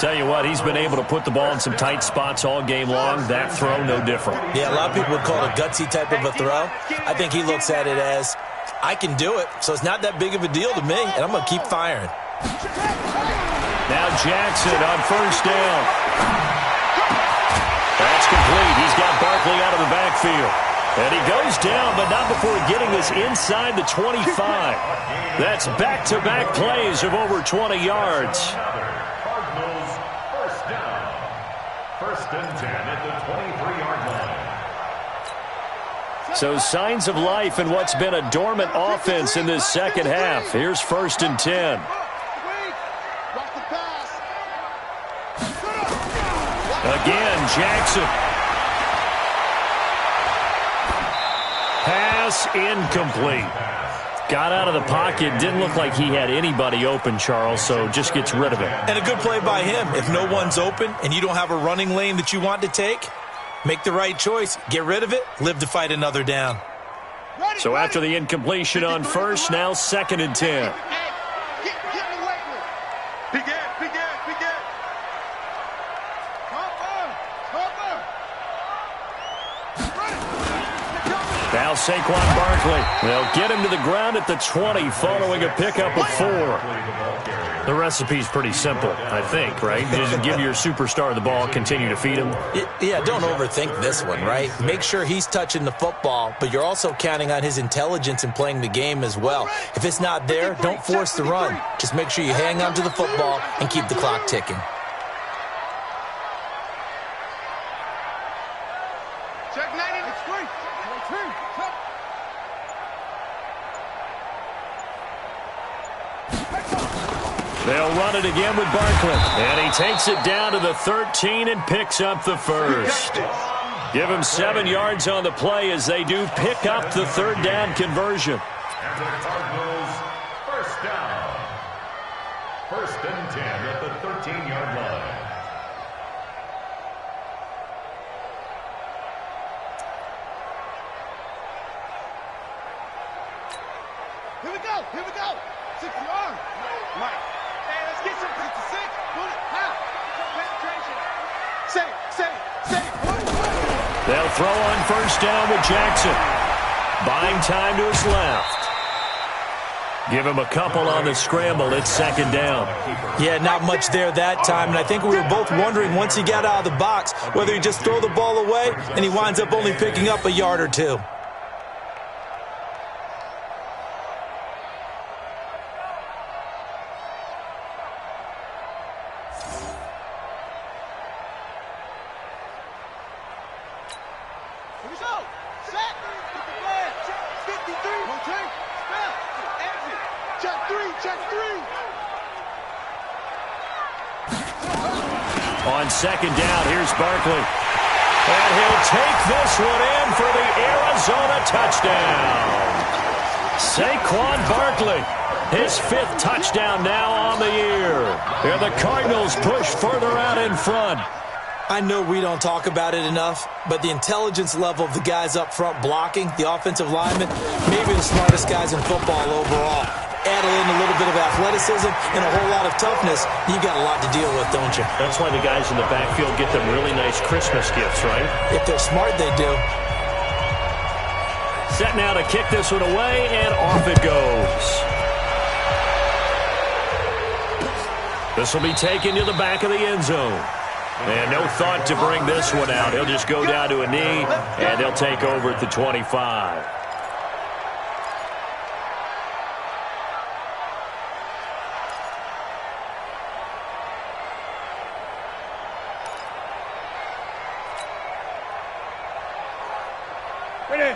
Tell you what, he's been able to put the ball in some tight spots all game long. That throw, no different.
Yeah, a lot of people would call it a gutsy type of a throw. I think he looks at it as, I can do it, so it's not that big of a deal to me, and I'm going to keep firing.
Now Jackson on first down. That's complete. He's got Barkley out of the backfield. And he goes down, but not before getting us inside the 25. That's back-to-back plays of over 20 yards.
Cardinals first down. First and 10 at the 23-yard line.
So signs of life in what's been a dormant offense in this second half. Here's first and 10. Again, Jackson. Pass incomplete. Got out of the pocket. Didn't look like he had anybody open, Charles, so just gets rid of it.
And a good play by him. If no one's open and you don't have a running lane that you want to take, make the right choice. Get rid of it. Live to fight another down.
So after the incompletion on first, now second and 10. Now Saquon Barkley. They'll get him to the ground at the 20 following a pickup of 4. The recipe's pretty simple, I think, right? Just give your superstar the ball, continue to feed him.
Yeah, don't overthink this one, right? Make sure he's touching the football, but you're also counting on his intelligence in playing the game as well. If it's not there, don't force the run. Just make sure you hang on to the football and keep the clock ticking.
They'll run it again with Barkley. And he takes it down to the 13 and picks up the first. Give him 7 yards on the play as they do pick up the third down conversion.
And the Cardinals first down. First and 10 at the 13-yard line.
Here we go. 60-yard. Mike. Hey, let's get some 56. Put it. How? Penetration. Say.
They'll throw on first down with Jackson. Buying time to his left. Give him a couple on the scramble. It's second down.
Yeah, not much there that time, and I think we were both wondering once he got out of the box whether he just throw the ball away and he winds up only picking up a yard or two.
On second down, here's Barkley. And he'll take this one in for the Arizona touchdown. Saquon Barkley, his 5th touchdown now on the year. And the Cardinals push further out in front.
I know we don't talk about it enough, but the intelligence level of the guys up front blocking, the offensive linemen, maybe the smartest guys in football overall. Add in a little bit of athleticism and a whole lot of toughness, you got a lot to deal with, don't you?
That's why the guys in the backfield get them really nice Christmas gifts, right?
If they're smart, they do.
Set now to kick this one away, and off it goes. This will be taken to the back of the end zone. And no thought to bring this one out. He'll just go down to a knee, and they'll take over at the 25.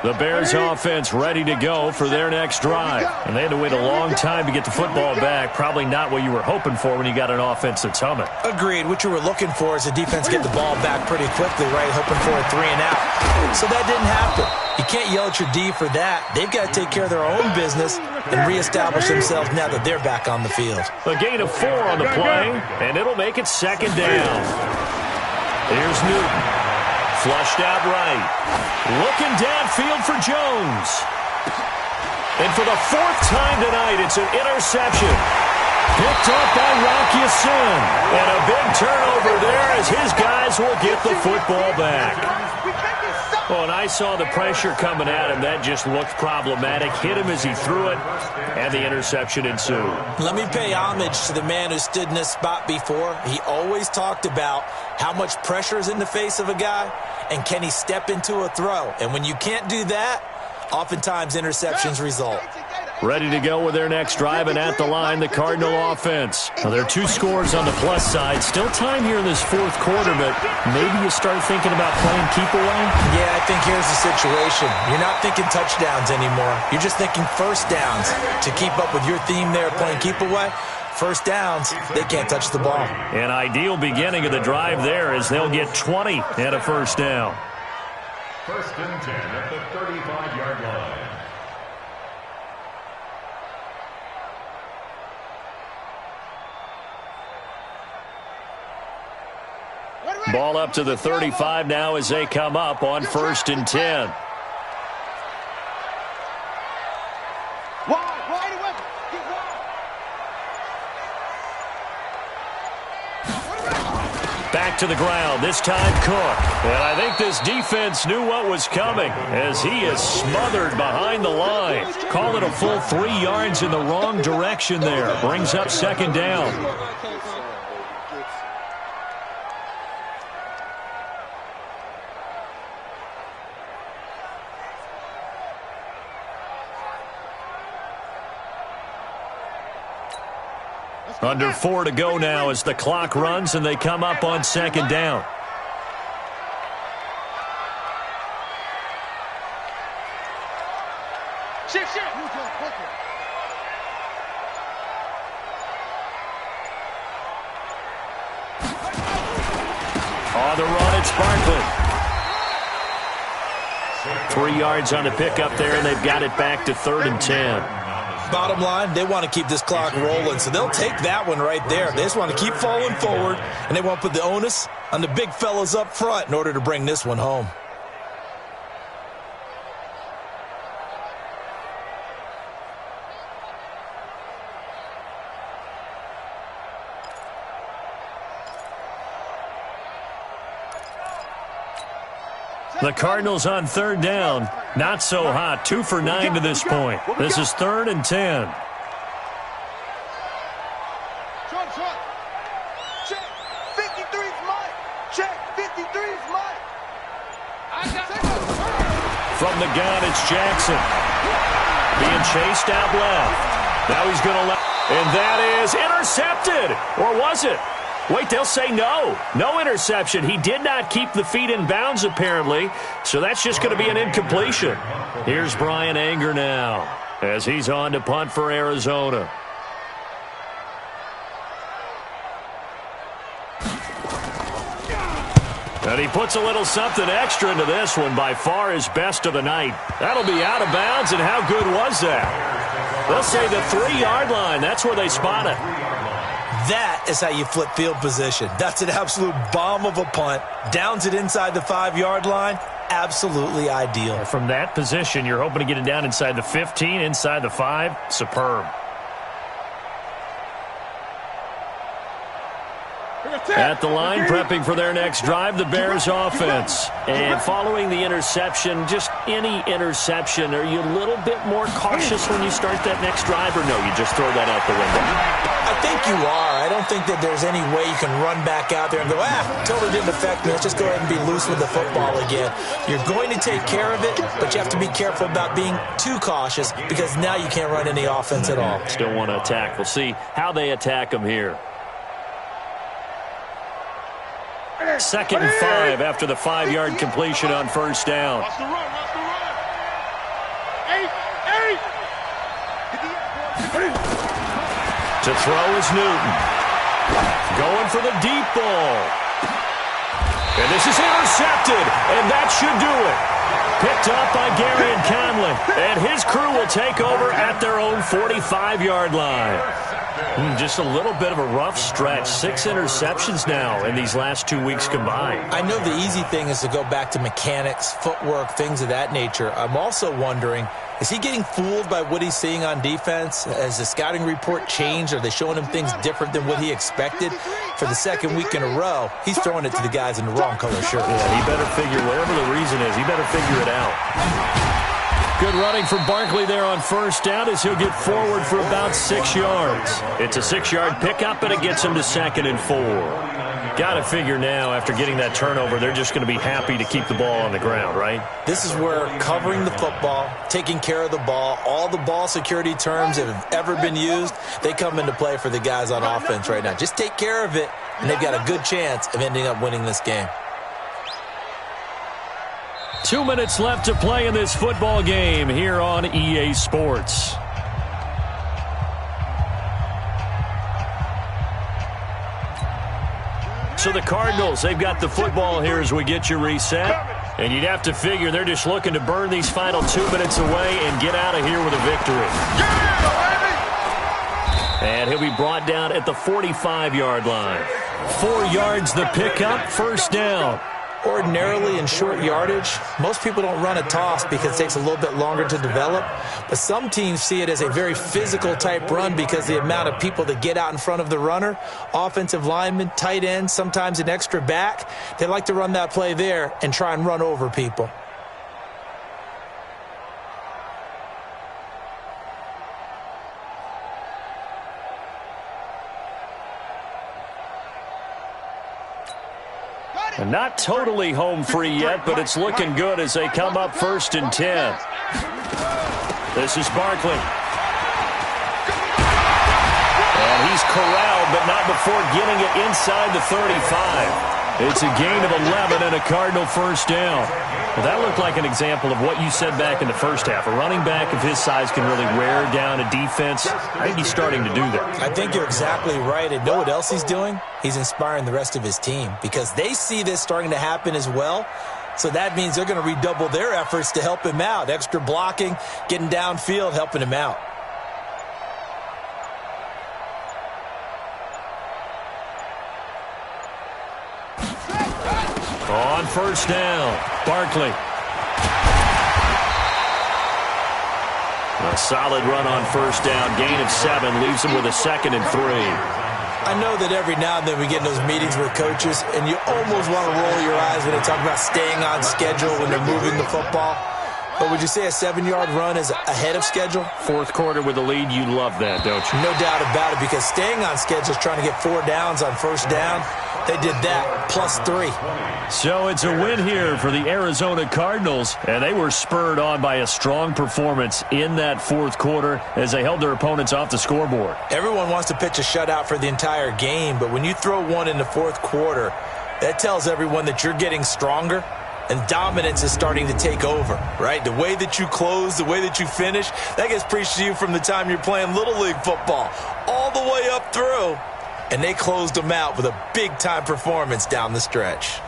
The Bears offense ready to go for their next drive. And they had to wait a long time to get the football back. Probably not what you were hoping for when you got an offense that's humming.
Agreed. What you were looking for is a defense get the ball back pretty quickly, right? Hoping for a 3 and out. So that didn't happen. You can't yell at your D for that. They've got to take care of their own business and reestablish themselves now that they're back on the field.
A gain of 4 on the play, and it'll make it second down. Here's Newton. Flushed out right. Looking downfield for Jones. And for the 4th time tonight, it's an interception. Picked up by Rocky Sin. And a big turnover there as his guys will get the football back.
We make it stop.
Well, and I saw the pressure coming at him. That just looked problematic. Hit him as he threw it, and the interception ensued.
Let me pay homage to the man who stood in this spot before. He always talked about how much pressure is in the face of a guy, and can he step into a throw. And when you can't do that, oftentimes interceptions result.
Ready to go with their next drive, and at the line, the Cardinal offense. Now, there are 2 scores on the plus side. Still time here in this fourth quarter, but maybe you start thinking about playing keep away?
Yeah, I think here's the situation. You're not thinking touchdowns anymore. You're just thinking first downs. To keep up with your theme there, playing keep away, first downs, they can't touch the ball.
An ideal beginning of the drive there as they'll get 20 and a first down.
First and 10 at the 35-yard line.
Ball up to the 35 now as they come up on first and 10. Back to the ground, this time Cook. And I think this defense knew what was coming as he is smothered behind the line. Call it a full 3 yards in the wrong direction there. Brings up second down. Under 4 to go now as the clock runs and they come up on second down. On the run, it's Barkley. 3 yards on the pickup there, and they've got it back to 3rd and 10.
Bottom line, they want to keep this clock rolling, so they'll take that one right there. They just want to keep falling forward, and they want to put the onus on the big fellas up front in order to bring this one home.
The Cardinals on 3rd down. Not so hot. 2 for 9 to this point. This is 3rd and 10.
Check. 53's mine. Check. 53's mine.
From the gun, it's Jackson. Being chased out left. Now he's going to let. And that is intercepted. Or was it? Wait, they'll say no. No interception. He did not keep the feet in bounds, apparently. So that's just going to be an incompletion. Here's Brian Anger now as he's on to punt for Arizona. And he puts a little something extra into this one, by far his best of the night. That'll be out of bounds, and how good was that? They'll say the 3-yard line. That's where they spot it.
That is how you flip field position. That's an absolute bomb of a punt. Downs it inside the 5-yard line. Absolutely ideal.
From that position, you're hoping to get it down inside the 15, inside the 5. Superb. At the line, prepping for their next drive, the Bears offense. And following the interception, just any interception, are you a little bit more cautious when you start that next drive, or no, you just throw that out the window?
I think you are. I don't think that there's any way you can run back out there and go, totally didn't affect me. Let's just go ahead and be loose with the football again. You're going to take care of it, but you have to be careful about being too cautious because now you can't run any offense at all.
Still want to attack. We'll see how they attack them here. 2nd and 5 after the 5-yard completion on first down.
Watch the run. Eight.
To throw is Newton. Going for the deep ball. And this is intercepted, and that should do it. Picked up by Gary and Conley. And his crew will take over at their own 45-yard line. Just a little bit of a rough stretch. 6 interceptions now in these last 2 weeks combined.
I know the easy thing is to go back to mechanics, footwork, things of that nature. I'm also wondering, is he getting fooled by what he's seeing on defense? Has the scouting report changed? Are they showing him things different than what he expected? For the second week in a row, he's throwing it to the guys in the wrong color shirt.
Yeah, he better figure, whatever the reason is, he better figure it out. Good running for Barkley there on first down as he'll get forward for about 6 yards. It's a 6-yard pickup, and it gets him to 2nd and 4. Got to figure now, after getting that turnover, they're just going to be happy to keep the ball on the ground, right?
This is where covering the football, taking care of the ball, all the ball security terms that have ever been used, they come into play for the guys on offense right now. Just take care of it, and they've got a good chance of ending up winning this game.
2 minutes left to play in this football game here on EA Sports. So the Cardinals, they've got the football here as we get you reset. And you'd have to figure they're just looking to burn these final 2 minutes away and get out of here with a victory. And he'll be brought down at the 45-yard line. 4 yards the pickup, first down.
Ordinarily in short yardage, most people don't run a toss because it takes a little bit longer to develop. But some teams see it as a very physical type run because the amount of people that get out in front of the runner, offensive linemen, tight ends, sometimes an extra back, they like to run that play there and try and run over people.
And not totally home free yet, but it's looking good as they come up 1st and 10. This is Barkley. And he's corralled, but not before getting it inside the 35. It's a gain of 11 and a Cardinal first down. Well, that looked like an example of what you said back in the first half. A running back of his size can really wear down a defense. I think he's starting to do that.
I think you're exactly right. And know what else he's doing? He's inspiring the rest of his team because they see this starting to happen as well. So that means they're going to redouble their efforts to help him out. Extra blocking, getting downfield, helping him out.
On first down, Barkley. A solid run on first down. Gain of 7 leaves him with a 2nd and 3.
I know that every now and then we get in those meetings with coaches, and you almost want to roll your eyes when they talk about staying on schedule when they're moving the football. But would you say a 7-yard run is ahead of schedule?
Fourth quarter with a lead, you love that, don't you?
No doubt about it, because staying on schedule is trying to get 4 downs on first down. They did that, plus 3.
So it's a win here for the Arizona Cardinals, and they were spurred on by a strong performance in that fourth quarter as they held their opponents off the scoreboard.
Everyone wants to pitch a shutout for the entire game, but when you throw one in the fourth quarter, that tells everyone that you're getting stronger and dominance is starting to take over, right? The way that you close, the way that you finish, that gets preached to you from the time you're playing Little League football all the way up through. And they closed them out with a big-time performance down the stretch.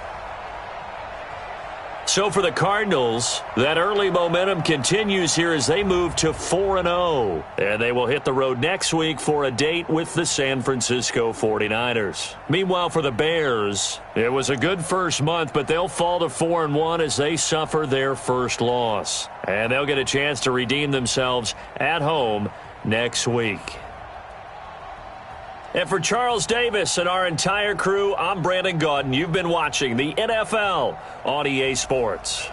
So for the Cardinals, that early momentum continues here as they move to 4-0. And they will hit the road next week for a date with the San Francisco 49ers. Meanwhile, for the Bears, it was a good first month, but they'll fall to 4-1 as they suffer their first loss. And they'll get a chance to redeem themselves at home next week. And for Charles Davis and our entire crew, I'm Brandon Gaudin. You've been watching the NFL on EA Sports.